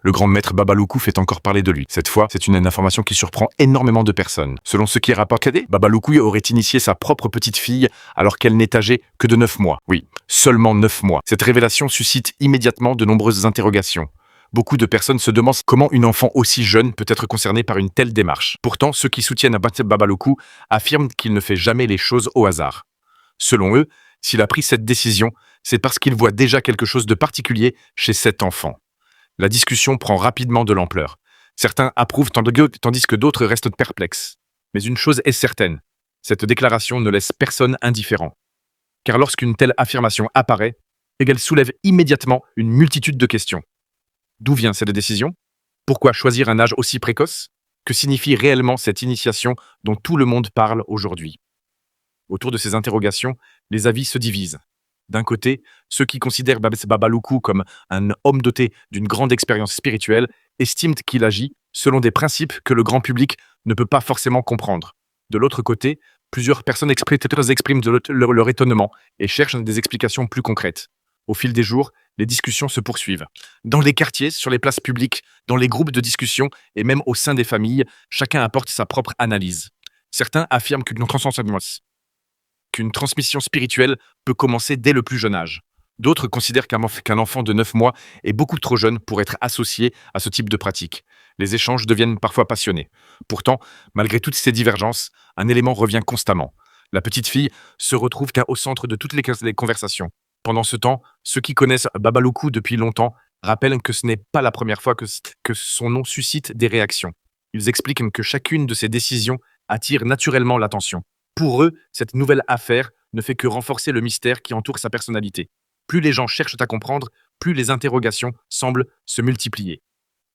le grand maître Babaloukou fait encore parler de lui. Cette fois, c'est une information qui surprend énormément de personnes. Selon ce qui est rapporté, Babaloukou aurait initié sa propre petite fille alors qu'elle n'est âgée que de 9 mois. Oui, seulement 9 mois. Cette révélation suscite immédiatement de nombreuses interrogations. Beaucoup de personnes se demandent comment une enfant aussi jeune peut être concernée par une telle démarche. Pourtant, ceux qui soutiennent Babaloukou affirment qu'il ne fait jamais les choses au hasard. Selon eux, s'il a pris cette décision, c'est parce qu'il voit déjà quelque chose de particulier chez cet enfant. La discussion prend rapidement de l'ampleur. Certains approuvent tandis que d'autres restent perplexes. Mais une chose est certaine, cette déclaration ne laisse personne indifférent. Car lorsqu'une telle affirmation apparaît, elle soulève immédiatement une multitude de questions. D'où vient cette décision? Pourquoi choisir un âge aussi précoce? Que signifie réellement cette initiation dont tout le monde parle aujourd'hui? Autour de ces interrogations, les avis se divisent. D'un côté, ceux qui considèrent Babaloukou comme un homme doté d'une grande expérience spirituelle estiment qu'il agit selon des principes que le grand public ne peut pas forcément comprendre. De l'autre côté, plusieurs personnes expriment leur étonnement et cherchent des explications plus concrètes. Au fil des jours, les discussions se poursuivent. Dans les quartiers, sur les places publiques, dans les groupes de discussion et même au sein des familles, chacun apporte sa propre analyse. Certains affirment qu'une transmission spirituelle peut commencer dès le plus jeune âge. D'autres considèrent qu'un enfant de 9 mois est beaucoup trop jeune pour être associé à ce type de pratique. Les échanges deviennent parfois passionnés. Pourtant, malgré toutes ces divergences, un élément revient constamment. La petite fille se retrouve au centre de toutes les conversations. Pendant ce temps, ceux qui connaissent Babaloukou depuis longtemps rappellent que ce n'est pas la première fois que son nom suscite des réactions. Ils expliquent que chacune de ses décisions attire naturellement l'attention. Pour eux, cette nouvelle affaire ne fait que renforcer le mystère qui entoure sa personnalité. Plus les gens cherchent à comprendre, plus les interrogations semblent se multiplier.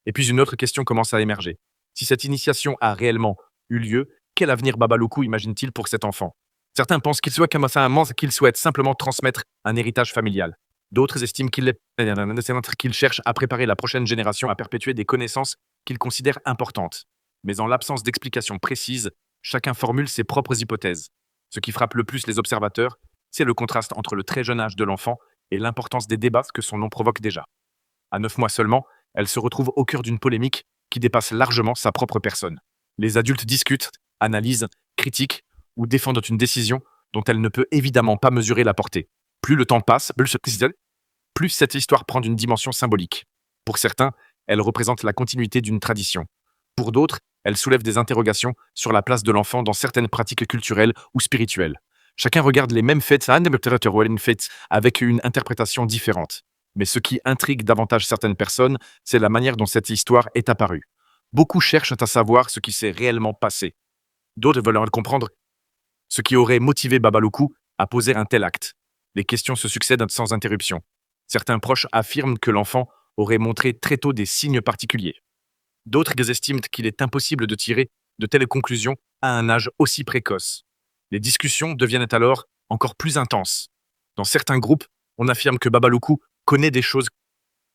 Et puis une autre question commence à émerger. Si cette initiation a réellement eu lieu, quel avenir Babaloukou imagine-t-il pour cet enfant? Certains pensent qu'il souhaite simplement transmettre un héritage familial. D'autres estiment qu'il cherche à préparer la prochaine génération à perpétuer des connaissances qu'il considère importantes. Mais en l'absence d'explications précises, chacun formule ses propres hypothèses. Ce qui frappe le plus les observateurs, c'est le contraste entre le très jeune âge de l'enfant et l'importance des débats que son nom provoque déjà. À 9 mois seulement, elle se retrouve au cœur d'une polémique qui dépasse largement sa propre personne. Les adultes discutent, analysent, critiquent ou défendent une décision dont elle ne peut évidemment pas mesurer la portée. Plus le temps passe, plus cette histoire prend une dimension symbolique. Pour certains, elle représente la continuité d'une tradition. Pour d'autres, elle soulève des interrogations sur la place de l'enfant dans certaines pratiques culturelles ou spirituelles. Chacun regarde les mêmes fêtes avec une interprétation différente. Mais ce qui intrigue davantage certaines personnes, c'est la manière dont cette histoire est apparue. Beaucoup cherchent à savoir ce qui s'est réellement passé. D'autres veulent comprendre ce qui aurait motivé Babaloukou à poser un tel acte. Les questions se succèdent sans interruption. Certains proches affirment que l'enfant aurait montré très tôt des signes particuliers. D'autres estiment qu'il est impossible de tirer de telles conclusions à un âge aussi précoce. Les discussions deviennent alors encore plus intenses. Dans certains groupes, on affirme que Babaloukou connaît des choses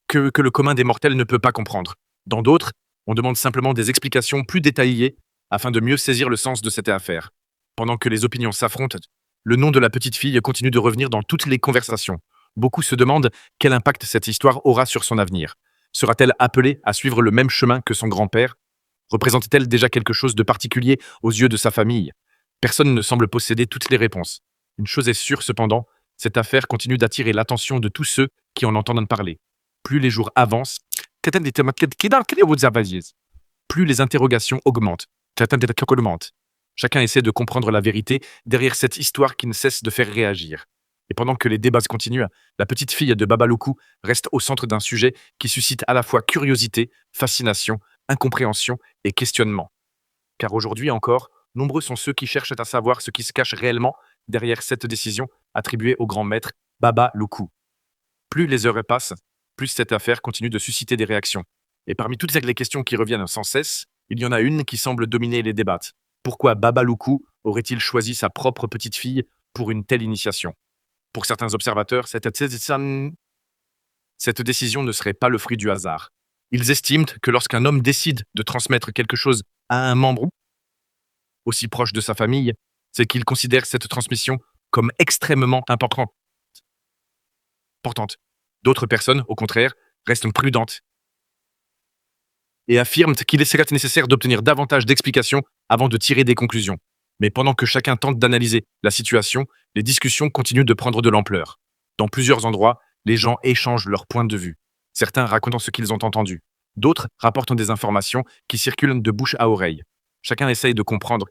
que le commun des mortels ne peut pas comprendre. Dans d'autres, on demande simplement des explications plus détaillées afin de mieux saisir le sens de cette affaire. Pendant que les opinions s'affrontent, le nom de la petite fille continue de revenir dans toutes les conversations. Beaucoup se demandent quel impact cette histoire aura sur son avenir. Sera-t-elle appelée à suivre le même chemin que son grand-père? Représente-t-elle déjà quelque chose de particulier aux yeux de sa famille? Personne ne semble posséder toutes les réponses. Une chose est sûre cependant, cette affaire continue d'attirer l'attention de tous ceux qui en entendent parler. Plus les jours avancent, plus les interrogations augmentent. Chacun essaie de comprendre la vérité derrière cette histoire qui ne cesse de faire réagir. Et pendant que les débats continuent, la petite fille de Babaloukou reste au centre d'un sujet qui suscite à la fois curiosité, fascination, incompréhension et questionnement. Car aujourd'hui encore, nombreux sont ceux qui cherchent à savoir ce qui se cache réellement derrière cette décision attribuée au grand maître Babaloukou. Plus les heures passent, plus cette affaire continue de susciter des réactions. Et parmi toutes les questions qui reviennent sans cesse, il y en a une qui semble dominer les débats. Pourquoi Babaloukou aurait-il choisi sa propre petite fille pour une telle initiation? Pour certains observateurs, cette décision ne serait pas le fruit du hasard. Ils estiment que lorsqu'un homme décide de transmettre quelque chose à un membre aussi proche de sa famille, c'est qu'il considère cette transmission comme extrêmement importante. D'autres personnes, au contraire, restent prudentes et affirment qu'il est nécessaire d'obtenir davantage d'explications avant de tirer des conclusions. Mais pendant que chacun tente d'analyser la situation, les discussions continuent de prendre de l'ampleur. Dans plusieurs endroits, les gens échangent leurs points de vue. Certains racontant ce qu'ils ont entendu. D'autres rapportent des informations qui circulent de bouche à oreille. Chacun essaye de comprendre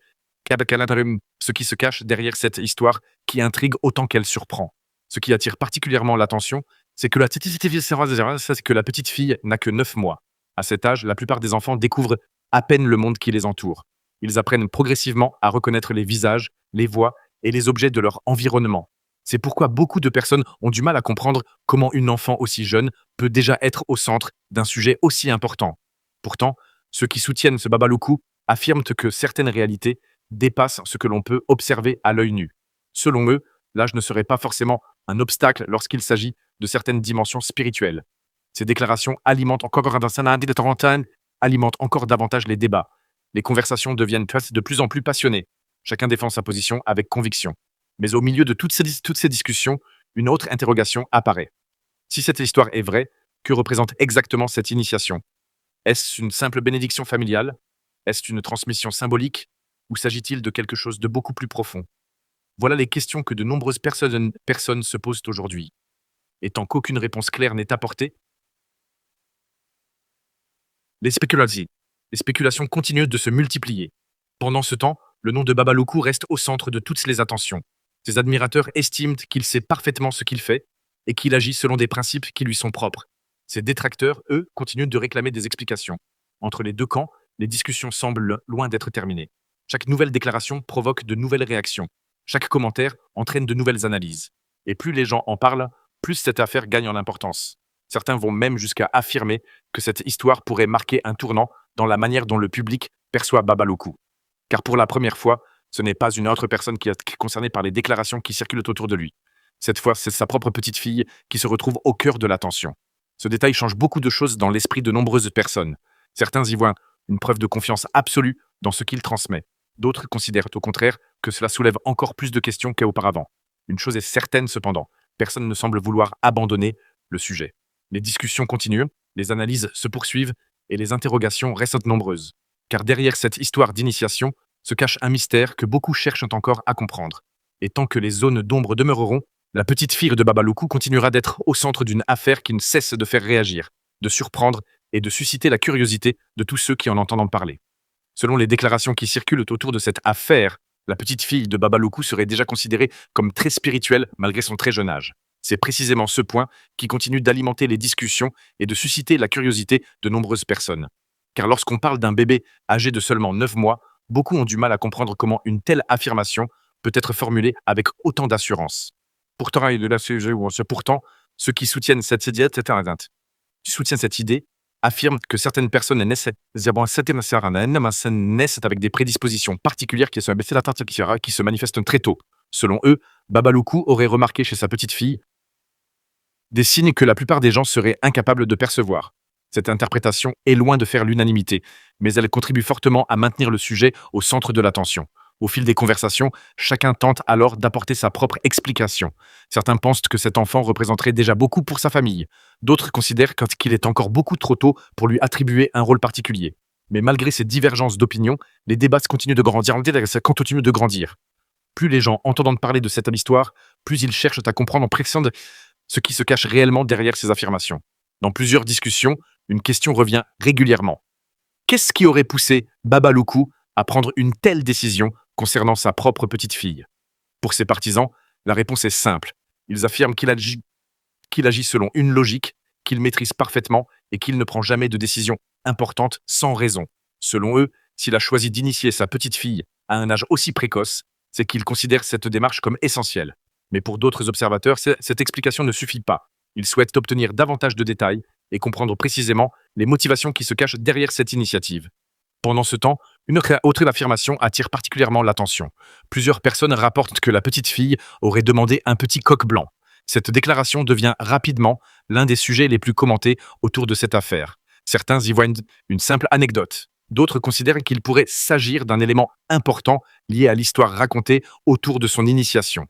ce qui se cache derrière cette histoire qui intrigue autant qu'elle surprend. Ce qui attire particulièrement l'attention, c'est que la petite fille n'a que 9 mois. À cet âge, la plupart des enfants découvrent à peine le monde qui les entoure. Ils apprennent progressivement à reconnaître les visages, les voix et les objets de leur environnement. C'est pourquoi beaucoup de personnes ont du mal à comprendre comment une enfant aussi jeune peut déjà être au centre d'un sujet aussi important. Pourtant, ceux qui soutiennent ce Babaloukou affirment que certaines réalités dépassent ce que l'on peut observer à l'œil nu. Selon eux, l'âge ne serait pas forcément un obstacle lorsqu'il s'agit de certaines dimensions spirituelles. Ces déclarations alimentent encore davantage les débats. Les conversations deviennent de plus en plus passionnées. Chacun défend sa position avec conviction. Mais au milieu de toutes ces discussions, une autre interrogation apparaît. Si cette histoire est vraie, que représente exactement cette initiation? Est-ce une simple bénédiction familiale? Est-ce une transmission symbolique? Ou s'agit-il de quelque chose de beaucoup plus profond? Voilà les questions que de nombreuses personnes se posent aujourd'hui. Et tant qu'aucune réponse claire n'est apportée, les spéculations continuent de se multiplier. Pendant ce temps, le nom de Babaloukou reste au centre de toutes les attentions. Ses admirateurs estiment qu'il sait parfaitement ce qu'il fait et qu'il agit selon des principes qui lui sont propres. Ses détracteurs, eux, continuent de réclamer des explications. Entre les deux camps, les discussions semblent loin d'être terminées. Chaque nouvelle déclaration provoque de nouvelles réactions. Chaque commentaire entraîne de nouvelles analyses. Et plus les gens en parlent, plus cette affaire gagne en importance. Certains vont même jusqu'à affirmer que cette histoire pourrait marquer un tournant dans la manière dont le public perçoit Babaloukou. Car pour la première fois, ce n'est pas une autre personne qui est concernée par les déclarations qui circulent autour de lui. Cette fois, c'est sa propre petite fille qui se retrouve au cœur de l'attention. Ce détail change beaucoup de choses dans l'esprit de nombreuses personnes. Certains y voient une preuve de confiance absolue dans ce qu'il transmet. D'autres considèrent au contraire que cela soulève encore plus de questions qu'auparavant. Une chose est certaine cependant, personne ne semble vouloir abandonner le sujet. Les discussions continuent, les analyses se poursuivent et les interrogations restent nombreuses. Car derrière cette histoire d'initiation se cache un mystère que beaucoup cherchent encore à comprendre. Et tant que les zones d'ombre demeureront, la petite fille de Babaloukou continuera d'être au centre d'une affaire qui ne cesse de faire réagir, de surprendre et de susciter la curiosité de tous ceux qui en entendent parler. Selon les déclarations qui circulent autour de cette affaire, la petite fille de Babaloukou serait déjà considérée comme très spirituelle malgré son très jeune âge. C'est précisément ce point qui continue d'alimenter les discussions et de susciter la curiosité de nombreuses personnes. Car lorsqu'on parle d'un bébé âgé de seulement 9 mois, beaucoup ont du mal à comprendre comment une telle affirmation peut être formulée avec autant d'assurance. Pourtant, ceux qui soutiennent cette idée affirment que certaines personnes naissent avec des prédispositions particulières qui se manifestent très tôt. Selon eux, Babaloukou aurait remarqué chez sa petite fille des signes que la plupart des gens seraient incapables de percevoir. Cette interprétation est loin de faire l'unanimité, mais elle contribue fortement à maintenir le sujet au centre de l'attention. Au fil des conversations, chacun tente alors d'apporter sa propre explication. Certains pensent que cet enfant représenterait déjà beaucoup pour sa famille. D'autres considèrent qu'il est encore beaucoup trop tôt pour lui attribuer un rôle particulier. Mais malgré ces divergences d'opinion, les débats continuent de grandir. Plus les gens entendent parler de cette histoire, plus ils cherchent à comprendre en précision ce qui se cache réellement derrière ces affirmations. Dans plusieurs discussions, une question revient régulièrement. Qu'est-ce qui aurait poussé Babaloukou à prendre une telle décision concernant sa propre petite fille? Pour ses partisans, la réponse est simple. Ils affirment qu'il agit selon une logique, qu'il maîtrise parfaitement et qu'il ne prend jamais de décision importante sans raison. Selon eux, s'il a choisi d'initier sa petite fille à un âge aussi précoce, c'est qu'il considère cette démarche comme essentielle. Mais pour d'autres observateurs, cette explication ne suffit pas. Ils souhaitent obtenir davantage de détails et comprendre précisément les motivations qui se cachent derrière cette initiative. Pendant ce temps, une autre affirmation attire particulièrement l'attention. Plusieurs personnes rapportent que la petite fille aurait demandé un petit coq blanc. Cette déclaration devient rapidement l'un des sujets les plus commentés autour de cette affaire. Certains y voient une simple anecdote. D'autres considèrent qu'il pourrait s'agir d'un élément important lié à l'histoire racontée autour de son initiation.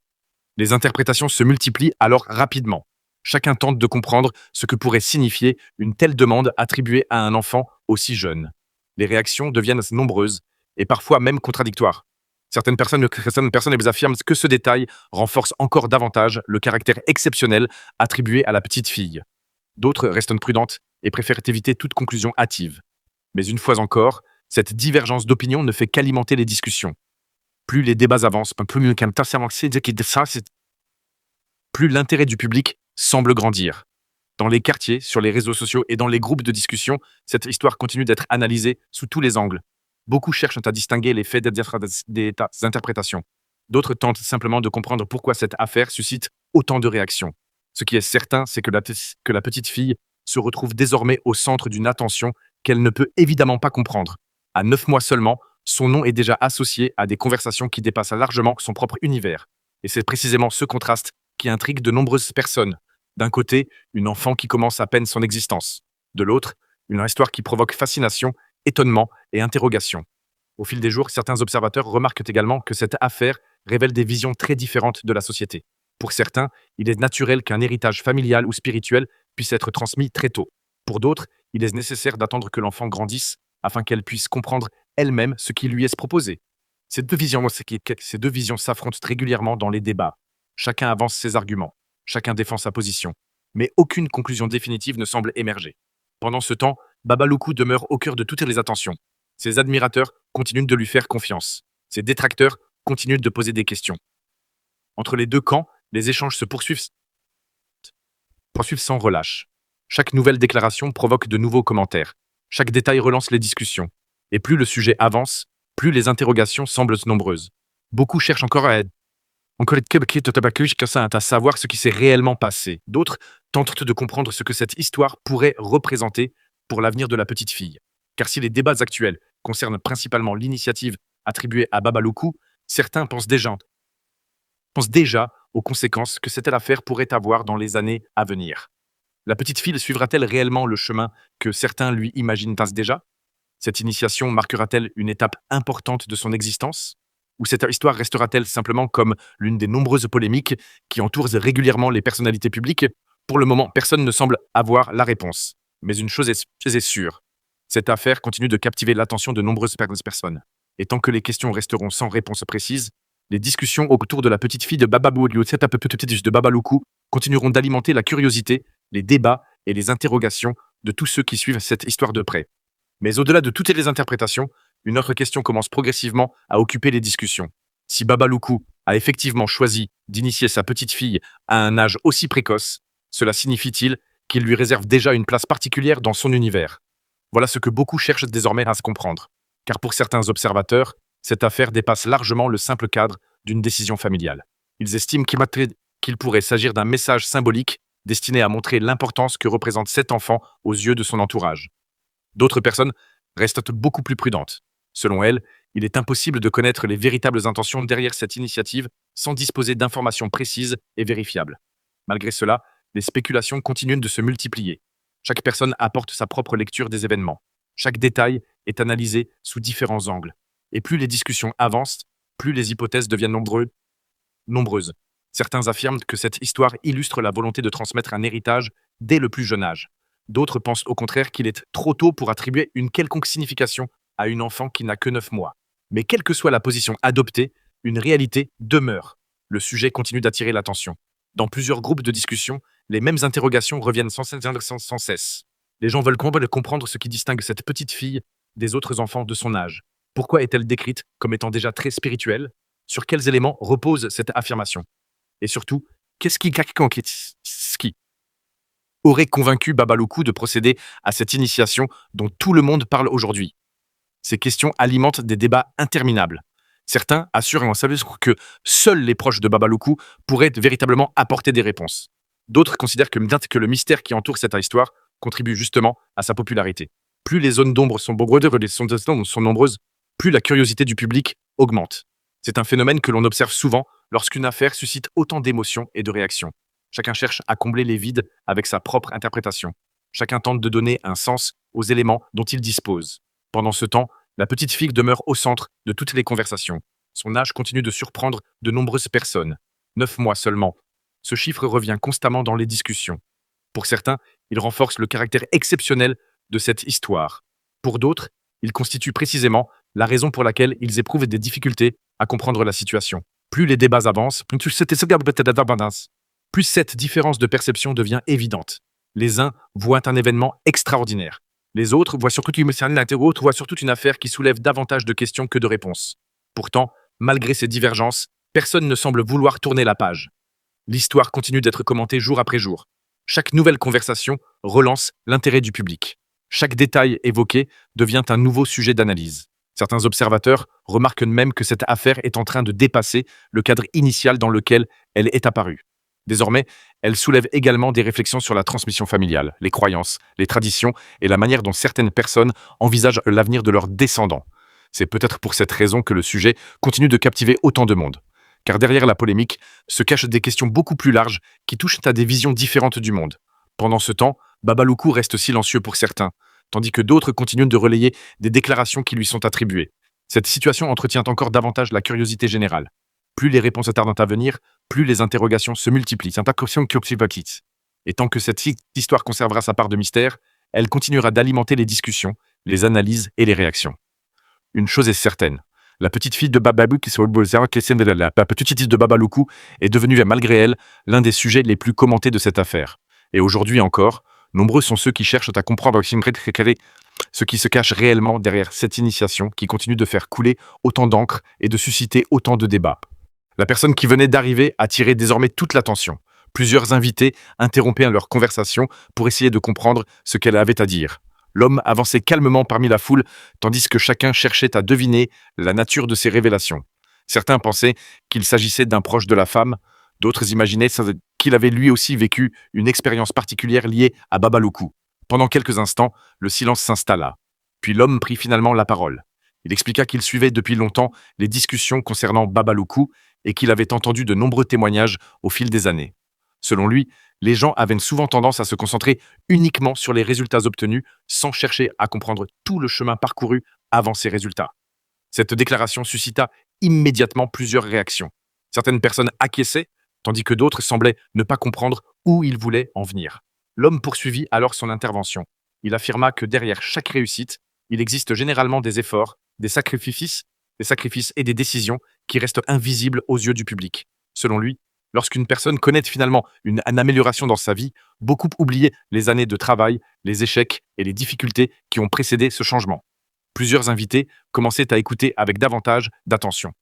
Les interprétations se multiplient alors rapidement. Chacun tente de comprendre ce que pourrait signifier une telle demande attribuée à un enfant aussi jeune. Les réactions deviennent nombreuses et parfois même contradictoires. Certaines personnes affirment que ce détail renforce encore davantage le caractère exceptionnel attribué à la petite fille. D'autres restent prudentes et préfèrent éviter toute conclusion hâtive. Mais une fois encore, cette divergence d'opinion ne fait qu'alimenter les discussions. Plus les débats avancent, plus l'intérêt du public semble grandir. Dans les quartiers, sur les réseaux sociaux et dans les groupes de discussion, cette histoire continue d'être analysée sous tous les angles. Beaucoup cherchent à distinguer les faits des interprétations. D'autres tentent simplement de comprendre pourquoi cette affaire suscite autant de réactions. Ce qui est certain, c'est que la petite fille se retrouve désormais au centre d'une attention qu'elle ne peut évidemment pas comprendre. À 9 mois seulement, son nom est déjà associé à des conversations qui dépassent largement son propre univers. Et c'est précisément ce contraste qui intrigue de nombreuses personnes. D'un côté, une enfant qui commence à peine son existence. De l'autre, une histoire qui provoque fascination, étonnement et interrogation. Au fil des jours, certains observateurs remarquent également que cette affaire révèle des visions très différentes de la société. Pour certains, il est naturel qu'un héritage familial ou spirituel puisse être transmis très tôt. Pour d'autres, il est nécessaire d'attendre que l'enfant grandisse afin qu'elle puisse comprendre elle-même ce qui lui est proposé. Ces deux visions s'affrontent régulièrement dans les débats. Chacun avance ses arguments, chacun défend sa position, mais aucune conclusion définitive ne semble émerger. Pendant ce temps, Babaloukou demeure au cœur de toutes les attentions. Ses admirateurs continuent de lui faire confiance. Ses détracteurs continuent de poser des questions. Entre les deux camps, les échanges se poursuivent sans relâche. Chaque nouvelle déclaration provoque de nouveaux commentaires. Chaque détail relance les discussions. Et plus le sujet avance, plus les interrogations semblent nombreuses. Beaucoup cherchent encore à savoir ce qui s'est réellement passé. D'autres tentent de comprendre ce que cette histoire pourrait représenter pour l'avenir de la petite fille. Car si les débats actuels concernent principalement l'initiative attribuée à Babaloukou, certains pensent déjà aux conséquences que cette affaire pourrait avoir dans les années à venir. La petite fille suivra-t-elle réellement le chemin que certains lui imaginent déjà? Cette initiation marquera-t-elle une étape importante de son existence? Ou cette histoire restera-t-elle simplement comme l'une des nombreuses polémiques qui entourent régulièrement les personnalités publiques? Pour le moment, personne ne semble avoir la réponse. Mais une chose est sûre, cette affaire continue de captiver l'attention de nombreuses personnes. Et tant que les questions resteront sans réponse précise, les discussions autour de la petite fille de Babaloukou continueront d'alimenter la curiosité, les débats et les interrogations de tous ceux qui suivent cette histoire de près. Mais au-delà de toutes les interprétations, une autre question commence progressivement à occuper les discussions. Si Babaloukou a effectivement choisi d'initier sa petite fille à un âge aussi précoce, cela signifie-t-il qu'il lui réserve déjà une place particulière dans son univers? Voilà ce que beaucoup cherchent désormais à se comprendre. Car pour certains observateurs, cette affaire dépasse largement le simple cadre d'une décision familiale. Ils estiment qu'il pourrait s'agir d'un message symbolique destiné à montrer l'importance que représente cet enfant aux yeux de son entourage. D'autres personnes restent beaucoup plus prudentes. Selon elles, il est impossible de connaître les véritables intentions derrière cette initiative sans disposer d'informations précises et vérifiables. Malgré cela, les spéculations continuent de se multiplier. Chaque personne apporte sa propre lecture des événements. Chaque détail est analysé sous différents angles. Et plus les discussions avancent, plus les hypothèses deviennent nombreuses. Certains affirment que cette histoire illustre la volonté de transmettre un héritage dès le plus jeune âge. D'autres pensent au contraire qu'il est trop tôt pour attribuer une quelconque signification à une enfant qui n'a que 9 mois. Mais quelle que soit la position adoptée, une réalité demeure. Le sujet continue d'attirer l'attention. Dans plusieurs groupes de discussion, les mêmes interrogations reviennent sans cesse. Les gens veulent comprendre ce qui distingue cette petite fille des autres enfants de son âge. Pourquoi est-elle décrite comme étant déjà très spirituelle? Sur quels éléments repose cette affirmation? Et surtout, qu'est-ce qui aurait convaincu Babaloukou de procéder à cette initiation dont tout le monde parle aujourd'hui? Ces questions alimentent des débats interminables. Certains assurent que seuls les proches de Babaloukou pourraient véritablement apporter des réponses. D'autres considèrent que le mystère qui entoure cette histoire contribue justement à sa popularité. Plus les zones d'ombre sont nombreuses, plus la curiosité du public augmente. C'est un phénomène que l'on observe souvent lorsqu'une affaire suscite autant d'émotions et de réactions. Chacun cherche à combler les vides avec sa propre interprétation. Chacun tente de donner un sens aux éléments dont il dispose. Pendant ce temps, la petite fille demeure au centre de toutes les conversations. Son âge continue de surprendre de nombreuses personnes. 9 mois seulement. Ce chiffre revient constamment dans les discussions. Pour certains, il renforce le caractère exceptionnel de cette histoire. Pour d'autres, il constitue précisément la raison pour laquelle ils éprouvent des difficultés à comprendre la situation. Plus les débats avancent, plus cette différence de perception devient évidente. Les uns voient un événement extraordinaire. Les autres voient surtout une affaire qui soulève davantage de questions que de réponses. Pourtant, malgré ces divergences, personne ne semble vouloir tourner la page. L'histoire continue d'être commentée jour après jour. Chaque nouvelle conversation relance l'intérêt du public. Chaque détail évoqué devient un nouveau sujet d'analyse. Certains observateurs remarquent même que cette affaire est en train de dépasser le cadre initial dans lequel elle est apparue. Désormais, elle soulève également des réflexions sur la transmission familiale, les croyances, les traditions et la manière dont certaines personnes envisagent l'avenir de leurs descendants. C'est peut-être pour cette raison que le sujet continue de captiver autant de monde. Car derrière la polémique se cachent des questions beaucoup plus larges qui touchent à des visions différentes du monde. Pendant ce temps, Babaloukou reste silencieux pour certains, tandis que d'autres continuent de relayer des déclarations qui lui sont attribuées. Cette situation entretient encore davantage la curiosité générale. Plus les réponses tardent à venir, plus les interrogations se multiplient. Et tant que cette histoire conservera sa part de mystère, elle continuera d'alimenter les discussions, les analyses et les réactions. Une chose est certaine, la petite fille de Babaloukou est devenue, malgré elle, l'un des sujets les plus commentés de cette affaire. Et aujourd'hui encore, nombreux sont ceux qui cherchent à comprendre ce qui se cache réellement derrière cette initiation qui continue de faire couler autant d'encre et de susciter autant de débats. La personne qui venait d'arriver attirait désormais toute l'attention. Plusieurs invités interrompaient leur conversation pour essayer de comprendre ce qu'elle avait à dire. L'homme avançait calmement parmi la foule, tandis que chacun cherchait à deviner la nature de ses révélations. Certains pensaient qu'il s'agissait d'un proche de la femme, d'autres imaginaient qu'il avait lui aussi vécu une expérience particulière liée à Babaloukou. Pendant quelques instants, le silence s'installa. Puis l'homme prit finalement la parole. Il expliqua qu'il suivait depuis longtemps les discussions concernant Babaloukou et qu'il avait entendu de nombreux témoignages au fil des années. Selon lui, les gens avaient souvent tendance à se concentrer uniquement sur les résultats obtenus sans chercher à comprendre tout le chemin parcouru avant ces résultats. Cette déclaration suscita immédiatement plusieurs réactions. Certaines personnes acquiesçaient, tandis que d'autres semblaient ne pas comprendre où il voulait en venir. L'homme poursuivit alors son intervention. Il affirma que derrière chaque réussite, il existe généralement des efforts, des sacrifices et des décisions qui restent invisibles aux yeux du public. Selon lui, lorsqu'une personne connaît finalement une amélioration dans sa vie, beaucoup oubliaient les années de travail, les échecs et les difficultés qui ont précédé ce changement. Plusieurs invités commençaient à écouter avec davantage d'attention.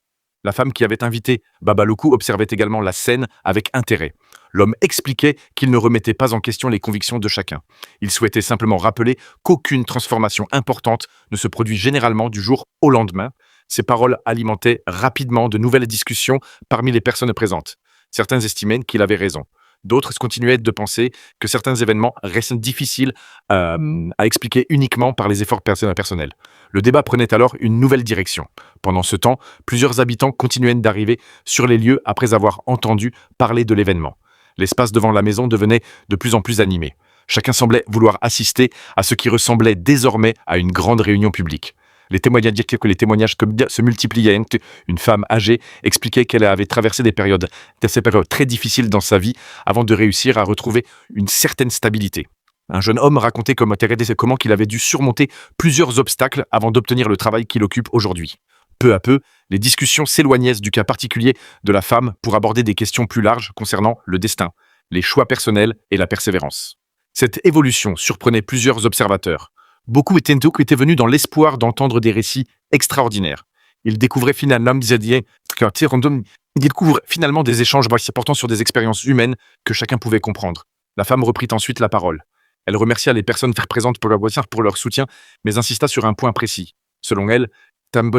La femme qui avait invité Babaloukou observait également la scène avec intérêt. L'homme expliquait qu'il ne remettait pas en question les convictions de chacun. Il souhaitait simplement rappeler qu'aucune transformation importante ne se produit généralement du jour au lendemain. Ces paroles alimentaient rapidement de nouvelles discussions parmi les personnes présentes. Certains estimaient qu'il avait raison. D'autres continuaient de penser que certains événements restent difficiles à expliquer uniquement par les efforts personnels. Le débat prenait alors une nouvelle direction. Pendant ce temps, plusieurs habitants continuaient d'arriver sur les lieux après avoir entendu parler de l'événement. L'espace devant la maison devenait de plus en plus animé. Chacun semblait vouloir assister à ce qui ressemblait désormais à une grande réunion publique. Les témoignages se multipliaient. Une femme âgée expliquait qu'elle avait traversé des périodes très difficiles dans sa vie avant de réussir à retrouver une certaine stabilité. Un jeune homme racontait comment il avait dû surmonter plusieurs obstacles avant d'obtenir le travail qu'il occupe aujourd'hui. Peu à peu, les discussions s'éloignaient du cas particulier de la femme pour aborder des questions plus larges concernant le destin, les choix personnels et la persévérance. Cette évolution surprenait plusieurs observateurs. Beaucoup étaient venus dans l'espoir d'entendre des récits extraordinaires. Ils découvraient finalement des échanges portant sur des expériences humaines que chacun pouvait comprendre. La femme reprit ensuite la parole. Elle remercia les personnes présentes pour leur soutien, mais insista sur un point précis. Selon elle, personne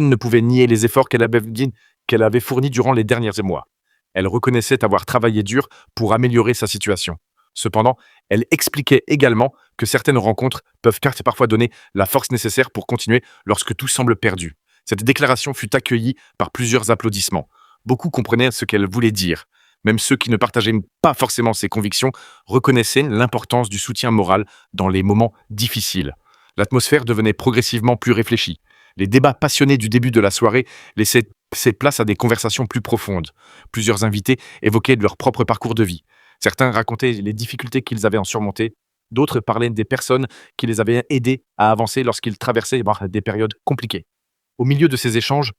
ne pouvait nier les efforts qu'elle avait fournis durant les derniers mois. Elle reconnaissait avoir travaillé dur pour améliorer sa situation. Cependant, elle expliquait également que certaines rencontres peuvent parfois donner la force nécessaire pour continuer lorsque tout semble perdu. Cette déclaration fut accueillie par plusieurs applaudissements. Beaucoup comprenaient ce qu'elle voulait dire. Même ceux qui ne partageaient pas forcément ses convictions reconnaissaient l'importance du soutien moral dans les moments difficiles. L'atmosphère devenait progressivement plus réfléchie. Les débats passionnés du début de la soirée laissaient place à des conversations plus profondes. Plusieurs invités évoquaient leur propre parcours de vie. Certains racontaient les difficultés qu'ils avaient en surmonter, D'autres parlaient des personnes qui les avaient aidés à avancer lorsqu'ils traversaient des périodes compliquées. Au milieu de ces échanges,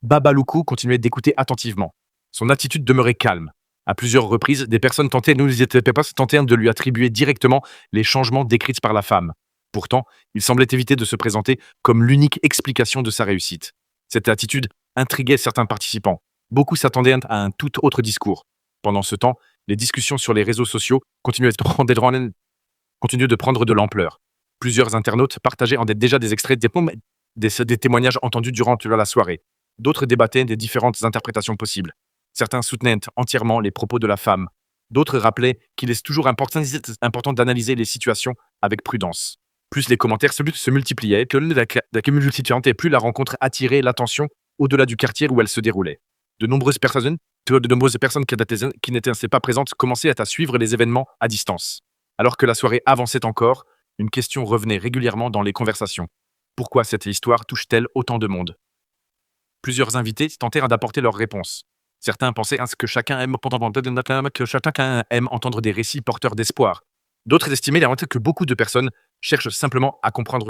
Babaloukou continuait d'écouter attentivement. Son attitude demeurait calme. À plusieurs reprises, des personnes tentaient de lui attribuer directement les changements décrits par la femme. Pourtant, il semblait éviter de se présenter comme l'unique explication de sa réussite. Cette attitude intriguait certains participants. Beaucoup s'attendaient à un tout autre discours. Pendant ce temps, les discussions sur les réseaux sociaux continuaient de prendre de l'ampleur. Plusieurs internautes partageaient déjà des extraits des témoignages entendus durant la soirée. D'autres débattaient des différentes interprétations possibles. Certains soutenaient entièrement les propos de la femme. D'autres rappelaient qu'il est toujours important d'analyser les situations avec prudence. Plus les commentaires se multipliaient, et plus la rencontre attirait l'attention au-delà du quartier où elle se déroulait. De nombreuses personnes qui n'étaient pas présentes commençaient à suivre les événements à distance. Alors que la soirée avançait encore, une question revenait régulièrement dans les conversations. Pourquoi cette histoire touche-t-elle autant de monde ? Plusieurs invités tentèrent d'apporter leurs réponses. Certains pensaient que chacun aime entendre des récits porteurs d'espoir. D'autres estimaient que beaucoup de personnes cherchent simplement à comprendre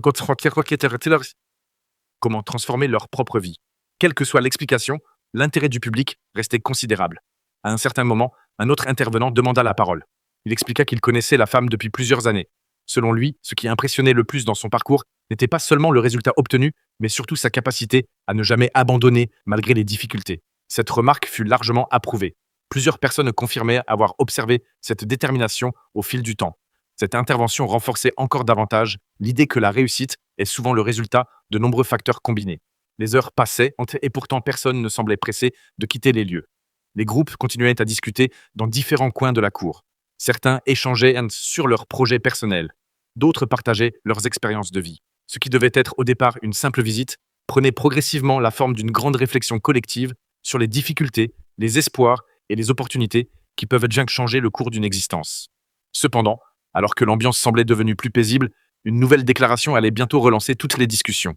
comment transformer leur propre vie. Quelle que soit l'explication, l'intérêt du public restait considérable. À un certain moment, un autre intervenant demanda la parole. Il expliqua qu'il connaissait la femme depuis plusieurs années. Selon lui, ce qui impressionnait le plus dans son parcours n'était pas seulement le résultat obtenu, mais surtout sa capacité à ne jamais abandonner malgré les difficultés. Cette remarque fut largement approuvée. Plusieurs personnes confirmaient avoir observé cette détermination au fil du temps. Cette intervention renforçait encore davantage l'idée que la réussite est souvent le résultat de nombreux facteurs combinés. Les heures passaient et pourtant personne ne semblait pressé de quitter les lieux. Les groupes continuaient à discuter dans différents coins de la cour. Certains échangeaient sur leurs projets personnels. D'autres partageaient leurs expériences de vie. Ce qui devait être au départ une simple visite prenait progressivement la forme d'une grande réflexion collective sur les difficultés, les espoirs et les opportunités qui peuvent changer le cours d'une existence. Cependant, alors que l'ambiance semblait devenue plus paisible, une nouvelle déclaration allait bientôt relancer toutes les discussions.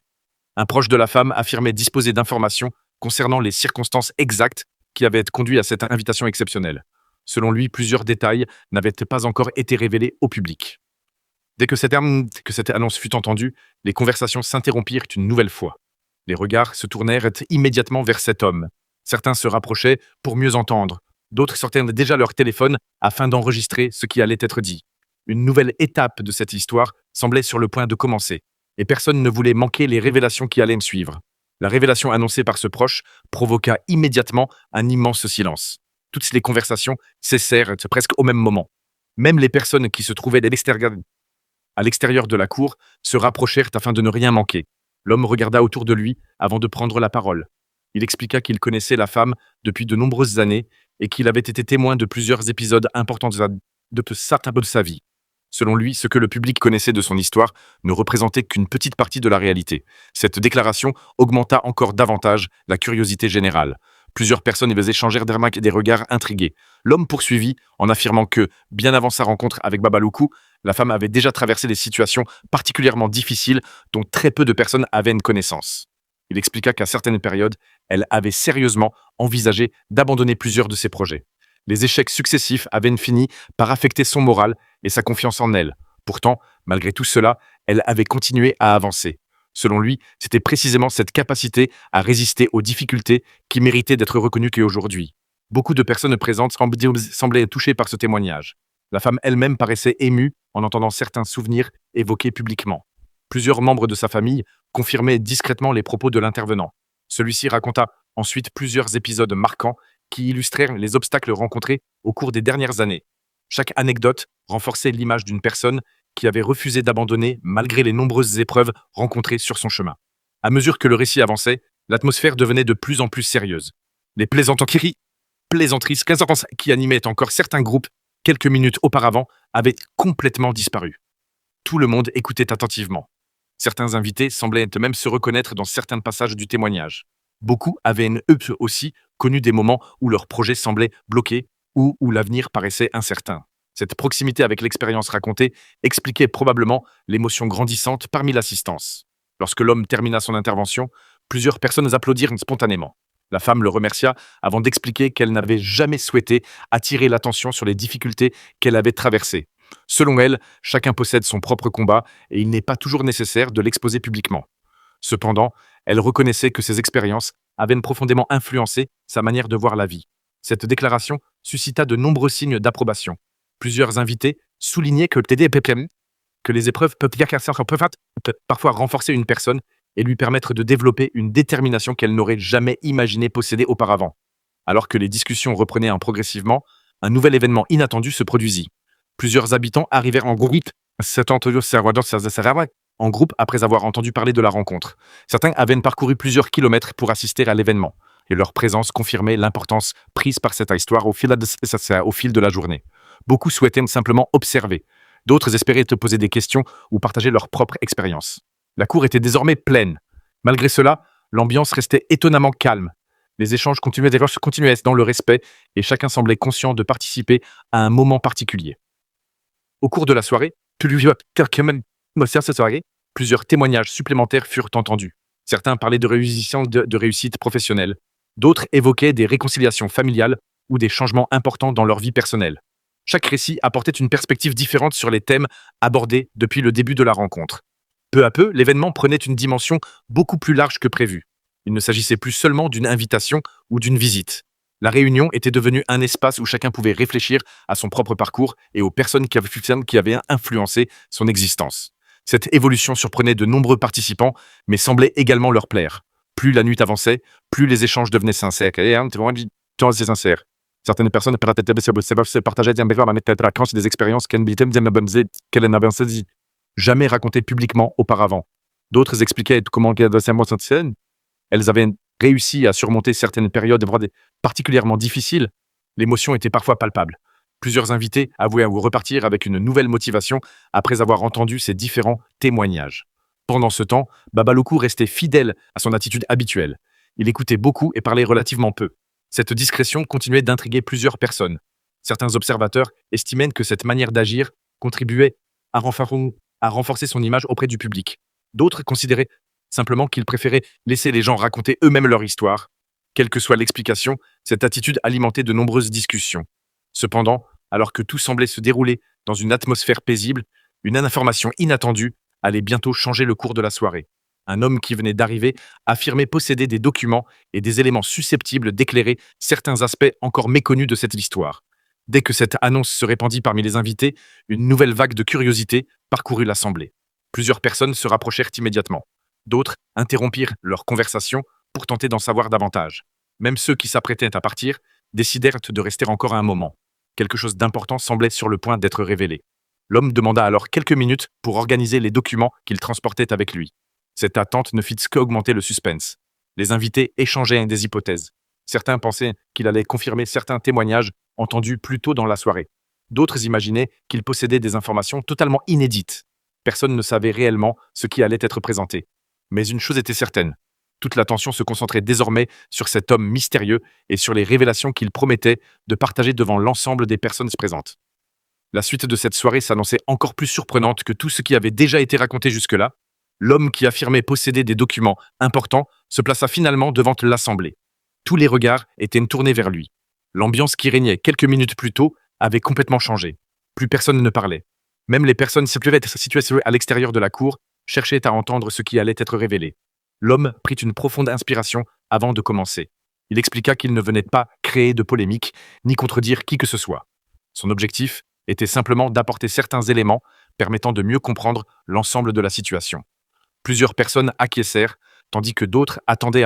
Un proche de la femme affirmait disposer d'informations concernant les circonstances exactes qui avaient conduit à cette invitation exceptionnelle. Selon lui, plusieurs détails n'avaient pas encore été révélés au public. Dès que cette annonce fut entendue, les conversations s'interrompirent une nouvelle fois. Les regards se tournèrent immédiatement vers cet homme. Certains se rapprochaient pour mieux entendre. D'autres sortaient déjà leur téléphone afin d'enregistrer ce qui allait être dit. Une nouvelle étape de cette histoire semblait sur le point de commencer, et personne ne voulait manquer les révélations qui allaient suivre. La révélation annoncée par ce proche provoqua immédiatement un immense silence. Toutes les conversations cessèrent presque au même moment. Même les personnes qui se trouvaient à l'extérieur de la cour se rapprochèrent afin de ne rien manquer. L'homme regarda autour de lui avant de prendre la parole. Il expliqua qu'il connaissait la femme depuis de nombreuses années et qu'il avait été témoin de plusieurs épisodes importants de sa vie. Selon lui, ce que le public connaissait de son histoire ne représentait qu'une petite partie de la réalité. Cette déclaration augmenta encore davantage la curiosité générale. Plusieurs personnes échangèrent des regards intrigués. L'homme poursuivit en affirmant que, bien avant sa rencontre avec Babaloukou, la femme avait déjà traversé des situations particulièrement difficiles dont très peu de personnes avaient une connaissance. Il expliqua qu'à certaines périodes, elle avait sérieusement envisagé d'abandonner plusieurs de ses projets. Les échecs successifs avaient fini par affecter son moral et sa confiance en elle. Pourtant, malgré tout cela, elle avait continué à avancer. Selon lui, c'était précisément cette capacité à résister aux difficultés qui méritait d'être reconnue qu'aujourd'hui. Beaucoup de personnes présentes semblaient touchées par ce témoignage. La femme elle-même paraissait émue en entendant certains souvenirs évoqués publiquement. Plusieurs membres de sa famille confirmaient discrètement les propos de l'intervenant. Celui-ci raconta ensuite plusieurs épisodes marquants qui illustrèrent les obstacles rencontrés au cours des dernières années. Chaque anecdote renforçait l'image d'une personne qui avait refusé d'abandonner malgré les nombreuses épreuves rencontrées sur son chemin. À mesure que le récit avançait, l'atmosphère devenait de plus en plus sérieuse. Les plaisanteries qui animaient encore certains groupes quelques minutes auparavant avaient complètement disparu. Tout le monde écoutait attentivement. Certains invités semblaient même se reconnaître dans certains passages du témoignage. Beaucoup avaient eux aussi connu des moments où leur projet semblait bloqué ou où l'avenir paraissait incertain. Cette proximité avec l'expérience racontée expliquait probablement l'émotion grandissante parmi l'assistance. Lorsque l'homme termina son intervention, plusieurs personnes applaudirent spontanément. La femme le remercia avant d'expliquer qu'elle n'avait jamais souhaité attirer l'attention sur les difficultés qu'elle avait traversées. Selon elle, chacun possède son propre combat et il n'est pas toujours nécessaire de l'exposer publiquement. Cependant, elle reconnaissait que ses expériences avaient profondément influencé sa manière de voir la vie. Cette déclaration suscita de nombreux signes d'approbation. Plusieurs invités soulignaient que que les épreuves peuvent parfois renforcer une personne et lui permettre de développer une détermination qu'elle n'aurait jamais imaginé posséder auparavant. Alors que les discussions reprenaient progressivement, un nouvel événement inattendu se produisit. Plusieurs habitants arrivèrent en groupe après avoir entendu parler de la rencontre. Certains avaient parcouru plusieurs kilomètres pour assister à l'événement, et leur présence confirmait l'importance prise par cette histoire au fil de la journée. Beaucoup souhaitaient simplement observer. D'autres espéraient te poser des questions ou partager leur propre expérience. La cour était désormais pleine. Malgré cela, l'ambiance restait étonnamment calme. Les échanges continuaient dans le respect et chacun semblait conscient de participer à un moment particulier. Au cours de la soirée, plusieurs témoignages supplémentaires furent entendus. Certains parlaient de réussite professionnelle. D'autres évoquaient des réconciliations familiales ou des changements importants dans leur vie personnelle. Chaque récit apportait une perspective différente sur les thèmes abordés depuis le début de la rencontre. Peu à peu, l'événement prenait une dimension beaucoup plus large que prévu. Il ne s'agissait plus seulement d'une invitation ou d'une visite. La réunion était devenue un espace où chacun pouvait réfléchir à son propre parcours et aux personnes qui avaient influencé son existence. Cette évolution surprenait de nombreux participants, mais semblait également leur plaire. Plus la nuit avançait, plus les échanges devenaient sincères. Certaines personnes partageaient des expériences qu'elles n'avaient jamais racontées publiquement auparavant. D'autres expliquaient comment elles avaient réussi à surmonter certaines périodes particulièrement difficiles. L'émotion était parfois palpable. Plusieurs invités avouaient repartir avec une nouvelle motivation après avoir entendu ces différents témoignages. Pendant ce temps, Babaloukou restait fidèle à son attitude habituelle. Il écoutait beaucoup et parlait relativement peu. Cette discrétion continuait d'intriguer plusieurs personnes. Certains observateurs estimaient que cette manière d'agir contribuait à renforcer son image auprès du public. D'autres considéraient simplement qu'il préférait laisser les gens raconter eux-mêmes leur histoire. Quelle que soit l'explication, cette attitude alimentait de nombreuses discussions. Cependant, alors que tout semblait se dérouler dans une atmosphère paisible, une information inattendue allait bientôt changer le cours de la soirée. Un homme qui venait d'arriver affirmait posséder des documents et des éléments susceptibles d'éclairer certains aspects encore méconnus de cette histoire. Dès que cette annonce se répandit parmi les invités, une nouvelle vague de curiosité parcourut l'assemblée. Plusieurs personnes se rapprochèrent immédiatement. D'autres interrompirent leur conversation pour tenter d'en savoir davantage. Même ceux qui s'apprêtaient à partir décidèrent de rester encore un moment. Quelque chose d'important semblait sur le point d'être révélé. L'homme demanda alors quelques minutes pour organiser les documents qu'il transportait avec lui. Cette attente ne fit qu'augmenter le suspense. Les invités échangeaient des hypothèses. Certains pensaient qu'il allait confirmer certains témoignages entendus plus tôt dans la soirée. D'autres imaginaient qu'il possédait des informations totalement inédites. Personne ne savait réellement ce qui allait être présenté. Mais une chose était certaine. Toute l'attention se concentrait désormais sur cet homme mystérieux et sur les révélations qu'il promettait de partager devant l'ensemble des personnes présentes. La suite de cette soirée s'annonçait encore plus surprenante que tout ce qui avait déjà été raconté jusque-là. L'homme qui affirmait posséder des documents importants se plaça finalement devant l'assemblée. Tous les regards étaient tournés vers lui. L'ambiance qui régnait quelques minutes plus tôt avait complètement changé. Plus personne ne parlait. Même les personnes situées à l'extérieur de la cour cherchaient à entendre ce qui allait être révélé. L'homme prit une profonde inspiration avant de commencer. Il expliqua qu'il ne venait pas créer de polémique, ni contredire qui que ce soit. Son objectif était simplement d'apporter certains éléments permettant de mieux comprendre l'ensemble de la situation. Plusieurs personnes acquiescèrent, tandis que d'autres attendaient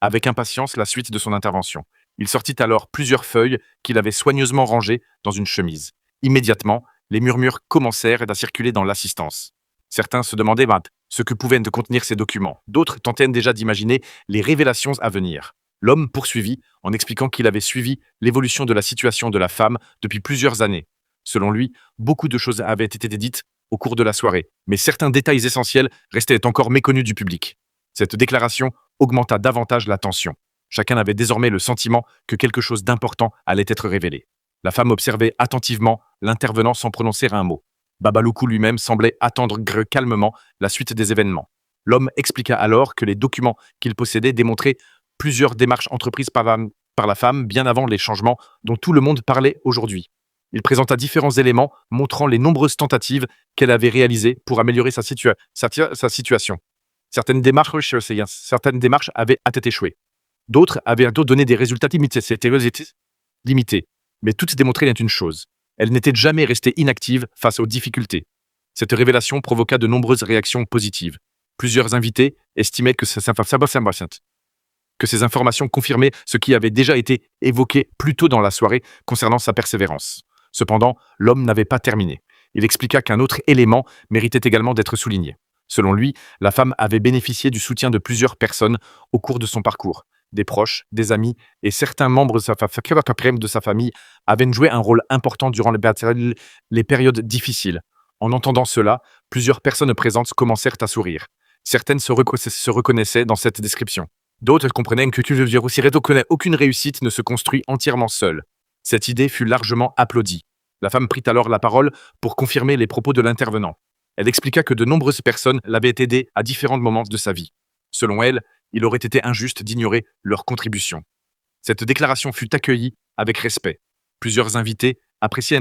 avec impatience la suite de son intervention. Il sortit alors plusieurs feuilles qu'il avait soigneusement rangées dans une chemise. Immédiatement, les murmures commencèrent à circuler dans l'assistance. Certains se demandaient ce que pouvaient contenir ces documents. D'autres tentaient déjà d'imaginer les révélations à venir. L'homme poursuivit en expliquant qu'il avait suivi l'évolution de la situation de la femme depuis plusieurs années. Selon lui, beaucoup de choses avaient été dites au cours de la soirée, mais certains détails essentiels restaient encore méconnus du public. Cette déclaration augmenta davantage la tension. Chacun avait désormais le sentiment que quelque chose d'important allait être révélé. La femme observait attentivement l'intervenant sans prononcer un mot. Babaloukou lui-même semblait attendre calmement la suite des événements. L'homme expliqua alors que les documents qu'il possédait démontraient plusieurs démarches entreprises par la femme bien avant les changements dont tout le monde parlait aujourd'hui. Il présenta différents éléments montrant les nombreuses tentatives qu'elle avait réalisées pour améliorer sa situation. Certaines démarches avaient échoué. D'autres avaient donné des résultats limités. C'était limité. Mais toutes démontraient une chose. Elle n'était jamais restée inactive face aux difficultés. Cette révélation provoqua de nombreuses réactions positives. Plusieurs invités estimaient que ces informations confirmaient ce qui avait déjà été évoqué plus tôt dans la soirée concernant sa persévérance. Cependant, l'homme n'avait pas terminé. Il expliqua qu'un autre élément méritait également d'être souligné. Selon lui, la femme avait bénéficié du soutien de plusieurs personnes au cours de son parcours. Des proches, des amis et certains membres de sa famille avaient joué un rôle important durant les périodes difficiles. En entendant cela, plusieurs personnes présentes commencèrent à sourire. Certaines se reconnaissaient dans cette description. D'autres comprenaient que aucune réussite ne se construit entièrement seule. Cette idée fut largement applaudie. La femme prit alors la parole pour confirmer les propos de l'intervenant. Elle expliqua que de nombreuses personnes l'avaient aidée à différents moments de sa vie. Selon elle, il aurait été injuste d'ignorer leur contribution. Cette déclaration fut accueillie avec respect. Plusieurs invités appréciaient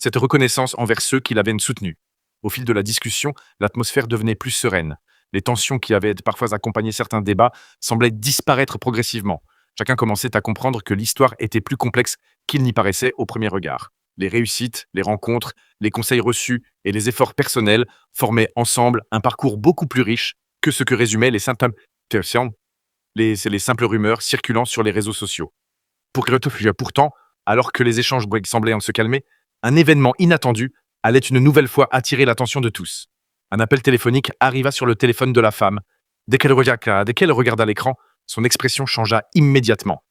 cette reconnaissance envers ceux qui l'avaient soutenu. Au fil de la discussion, l'atmosphère devenait plus sereine. Les tensions qui avaient parfois accompagné certains débats semblaient disparaître progressivement. Chacun commençait à comprendre que l'histoire était plus complexe qu'il n'y paraissait au premier regard. Les réussites, les rencontres, les conseils reçus et les efforts personnels formaient ensemble un parcours beaucoup plus riche que ce que résumaient les simples rumeurs circulant sur les réseaux sociaux. Pourtant, alors que les échanges semblaient se calmer, un événement inattendu allait une nouvelle fois attirer l'attention de tous. Un appel téléphonique arriva sur le téléphone de la femme. Dès qu'elle regarda l'écran, son expression changea immédiatement.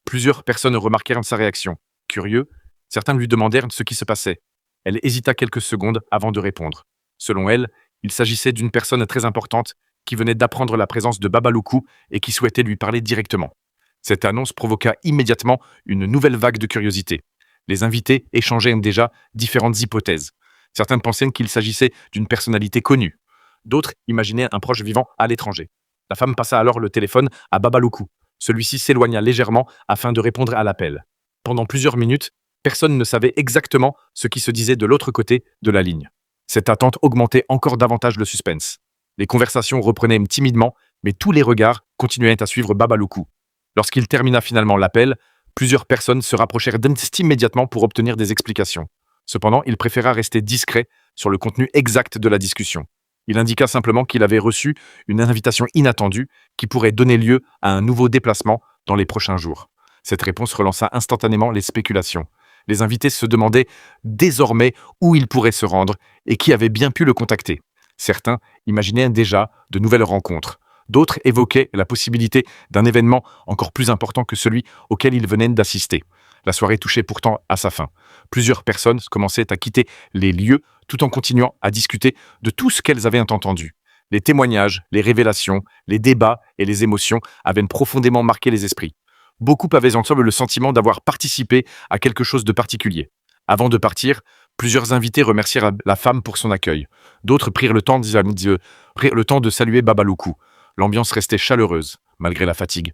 Plusieurs personnes remarquèrent sa réaction. Curieux, certains lui demandèrent ce qui se passait. Elle hésita quelques secondes avant de répondre. Selon elle, il s'agissait d'une personne très importante qui venait d'apprendre la présence de Babaloukou et qui souhaitait lui parler directement. Cette annonce provoqua immédiatement une nouvelle vague de curiosité. Les invités échangeaient déjà différentes hypothèses. Certains pensaient qu'il s'agissait d'une personnalité connue. D'autres imaginaient un proche vivant à l'étranger. La femme passa alors le téléphone à Babaloukou. Celui-ci s'éloigna légèrement afin de répondre à l'appel. Pendant plusieurs minutes, personne ne savait exactement ce qui se disait de l'autre côté de la ligne. Cette attente augmentait encore davantage le suspense. Les conversations reprenaient timidement, mais tous les regards continuaient à suivre Babaloukou. Lorsqu'il termina finalement l'appel, plusieurs personnes se rapprochèrent immédiatement pour obtenir des explications. Cependant, il préféra rester discret sur le contenu exact de la discussion. Il indiqua simplement qu'il avait reçu une invitation inattendue qui pourrait donner lieu à un nouveau déplacement dans les prochains jours. Cette réponse relança instantanément les spéculations. Les invités se demandaient désormais où il pourrait se rendre et qui avait bien pu le contacter. Certains imaginaient déjà de nouvelles rencontres. D'autres évoquaient la possibilité d'un événement encore plus important que celui auquel ils venaient d'assister. La soirée touchait pourtant à sa fin. Plusieurs personnes commençaient à quitter les lieux tout en continuant à discuter de tout ce qu'elles avaient entendu. Les témoignages, les révélations, les débats et les émotions avaient profondément marqué les esprits. Beaucoup avaient ensemble le sentiment d'avoir participé à quelque chose de particulier. Avant de partir, plusieurs invités remercièrent la femme pour son accueil. D'autres prirent le temps de saluer Babaloukou. L'ambiance restait chaleureuse, malgré la fatigue.